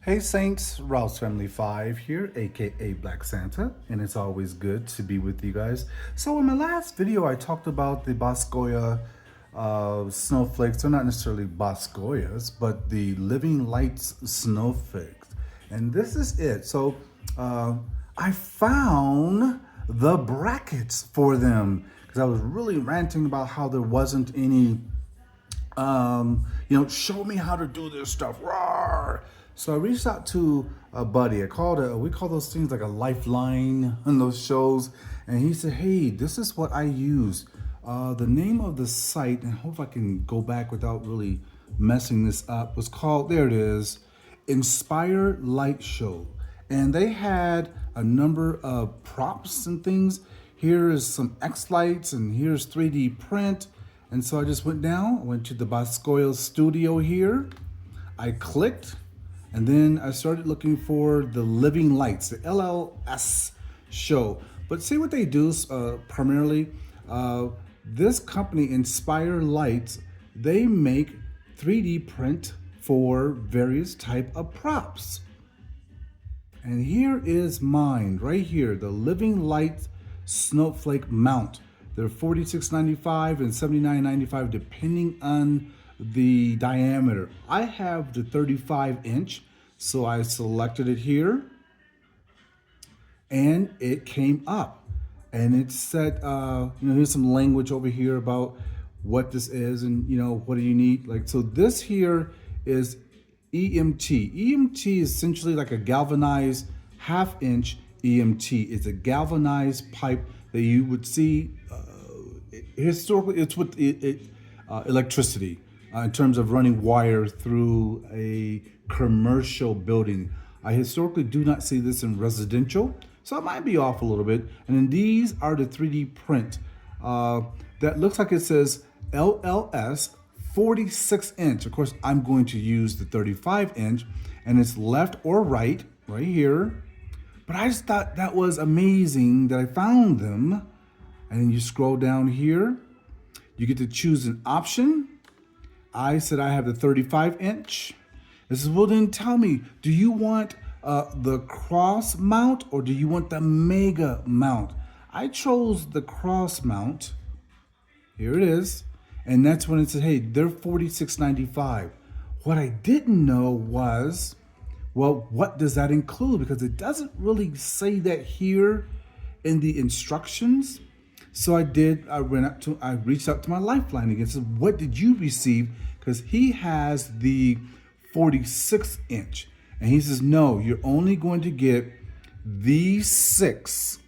Hey Saints, Rouse Family 5 here, aka Black Santa, and it's always good to be with you guys. So in my last video, I talked about the Boscoya snowflakes. They're not necessarily Boscoyas, but the Living Lights snowflakes. And this is it. So I found the brackets for them because I was really ranting about how there wasn't any show me how to do this stuff. Roar. So I reached out to a buddy. We call those things like a lifeline on those shows. And he said, hey, this is what I use. The name of the site, and I hope I can go back without really messing this up, was called, there it is, Inspire Light Show. And they had a number of props and things. Here is some X lights and here's 3D print. And so I just went down, went to the Boscoya studio here. I clicked, and then I started looking for the Living Lights, the LLS show. But see what they do primarily? This company, Inspire Lights, they make 3D print for various type of props. And here is mine, right here, the Living Lights Snowflake Mount. They're $46.95 and $79.95 depending on the diameter. I have the 35-inch, so I selected it here, and it came up. And it said, here's some language over here about what this is and, what do you need? So this here is EMT. EMT is essentially like a galvanized half-inch EMT. It's a galvanized pipe that you would see historically. It's with electricity in terms of running wire through a commercial building. I historically do not see this in residential, so I might be off a little bit. And then these are the 3D print that looks like it says LLS 46-inch. Of course, I'm going to use the 35-inch, and it's left or right here. But I just thought that was amazing that I found them. And then you scroll down here, you get to choose an option. I said I have the 35-inch. This is, well, then tell me, do you want the cross mount or do you want the mega mount? I chose the cross mount. Here it is. And that's when it said, hey, they're $46.95. What I didn't know was, well, what does that include? Because it doesn't really say that here in the instructions. So I reached out to my lifeline again. Said, what did you receive? Because he has the 46-inch. And he says, no, you're only going to get these 6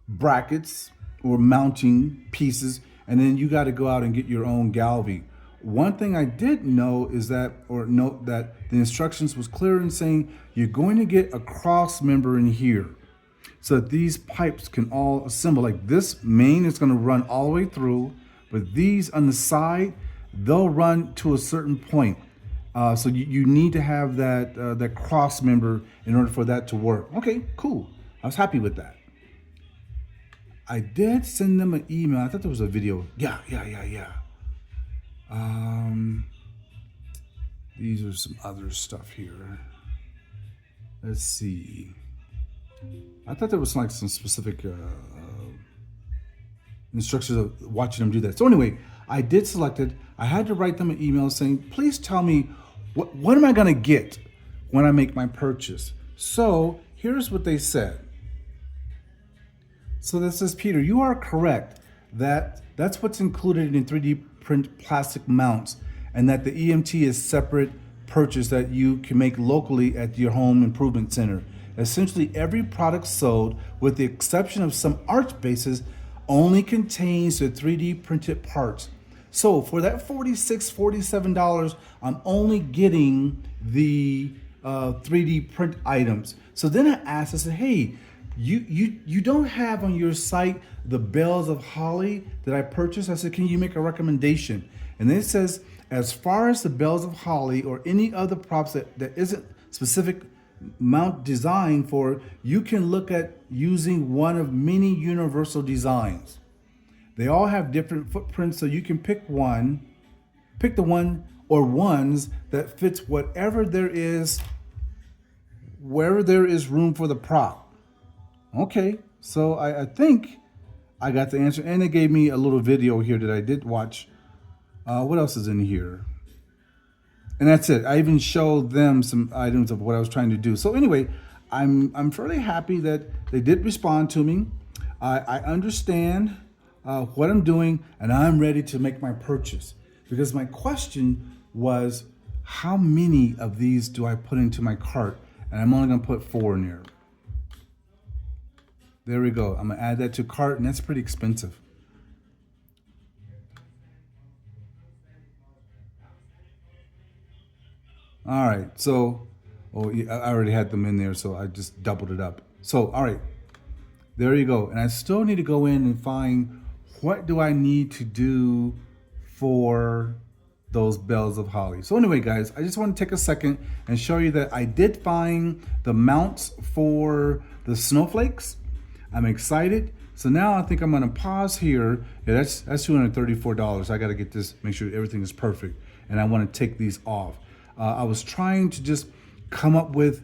brackets or mounting pieces. And then you got to go out and get your own galvy. One thing I did know is that, or note that the instructions was clear in saying you're going to get a cross member in here so that these pipes can all assemble. Like this main is going to run all the way through, but these on the side, they'll run to a certain point. So you need to have that cross member in order for that to work. Okay, cool. I was happy with that. I did send them an email. I thought there was a video. Yeah. These are some other stuff here. Let's see. I thought there was like some specific instructions of watching them do that. So anyway, I did select it. I had to write them an email saying, please tell me what am I going to get when I make my purchase. So here's what they said. So this says, Peter, you are correct that that's what's included in 3D print plastic mounts, and that the EMT is separate purchase that you can make locally at your home improvement center. Essentially, every product sold, with the exception of some arch bases, only contains the 3D printed parts. So for that $47, I'm only getting the 3D print items. So then I asked, I said, hey, you don't have on your site the bells of holly that I purchased? I said, can you make a recommendation? And then it says, as far as the bells of holly or any other props that isn't specific mount design for, you can look at using one of many universal designs. They all have different footprints, so you can pick the one or ones that fits whatever there is, wherever there is room for the prop. Okay, so I think I got the answer, and it gave me a little video here that I did watch. What else is in here? And that's it. I even showed them some items of what I was trying to do. So anyway, I'm fairly happy that they did respond to me. I understand what I'm doing, and I'm ready to make my purchase. Because my question was, how many of these do I put into my cart? And I'm only gonna put 4 in there. There we go. I'm gonna add that to cart, and that's pretty expensive. All right, so, yeah, I already had them in there, so I just doubled it up. So, all right, there you go. And I still need to go in and find what do I need to do for those bells of holly. So anyway, guys, I just want to take a second and show you that I did find the mounts for the snowflakes. I'm excited. So now I think I'm gonna pause here. Yeah, that's $234. I gotta get this, make sure everything is perfect. And I wanna take these off. I was trying to just come up with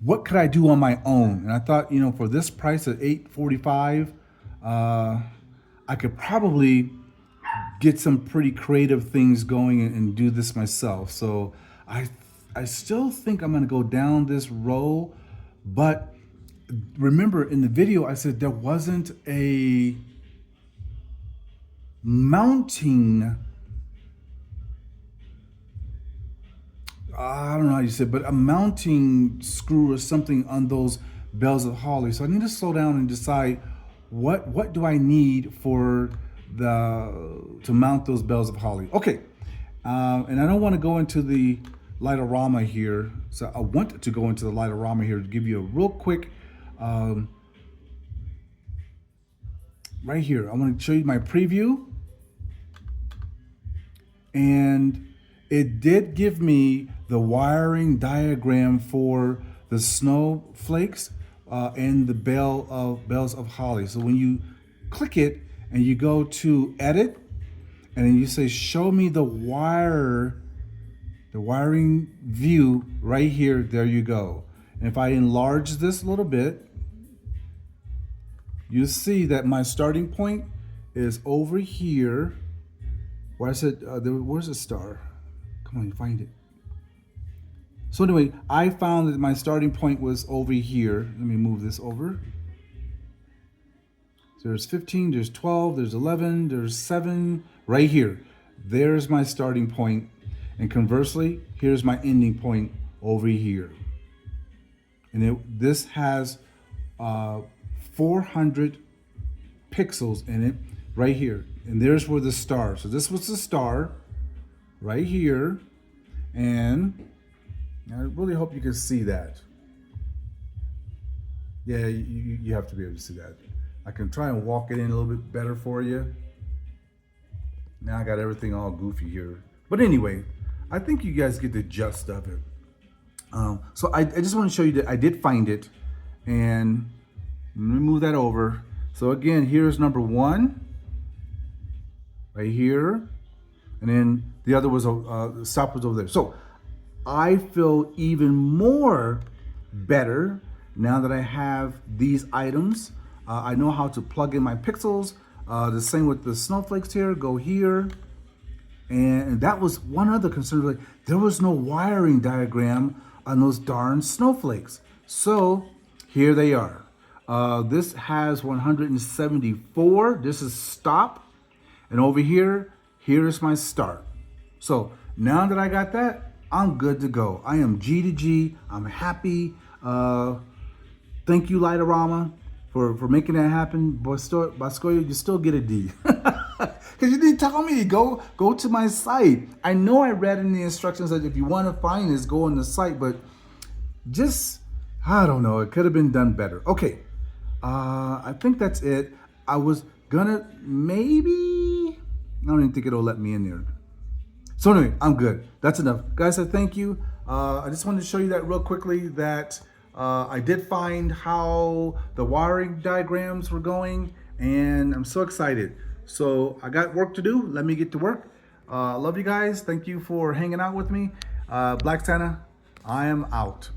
what could I do on my own? And I thought, for this price at $845, I could probably get some pretty creative things going and do this myself. So I still think I'm gonna go down this road, but remember in the video I said there wasn't a mounting, I don't know how you say it, but a mounting screw or something on those bells of holly. So I need to slow down and decide what do I need for to mount those bells of holly. Okay, and I don't want to go into the Lightorama here. So I want to go into the Lightorama here to give you a real quick, right here. I want to show you my preview. And it did give me the wiring diagram for the snowflakes and the bells of holly. So when you click it and you go to edit, and then you say show me the wiring view right here, there you go. And if I enlarge this a little bit, you see that my starting point is over here where I said where's the star? Come on, find it. So anyway, I found that my starting point was over here. Let me move this over. So there's 15, there's 12, there's 11, there's 7, right here. There's my starting point. And conversely, here's my ending point over here. And this has 400 pixels in it right here. And there's where the star. So this was the star right here. And I really hope you can see that. Yeah, you have to be able to see that. I can try and walk it in a little bit better for you. Now I got everything all goofy here. But anyway, I think you guys get the gist of it. So I just want to show you that I did find it. And let me move that over. So again, here's number 1. Right here. And then the other was, the stop was over there. So I feel even more better now that I have these items. I know how to plug in my pixels. The same with the snowflakes here, go here. And that was one other concern. Like, there was no wiring diagram on those darn snowflakes. So here they are. This has 174. This is stop. And over here, here's my start. So now that I got that, I'm good to go. I am G to G. I'm happy. Thank you, Lightorama, for making that happen. Boscoyo, you still get a D. Because you didn't tell me to go to my site. I know I read in the instructions that if you want to find this, go on the site, but just, I don't know, it could have been done better. Okay, I think that's it. I was gonna maybe, I don't even think it'll let me in there. So anyway, I'm good. That's enough. Guys, I thank you. I just wanted to show you that real quickly that I did find how the wiring diagrams were going, and I'm so excited. So I got work to do. Let me get to work. I love you guys. Thank you for hanging out with me. Black Santa, I am out.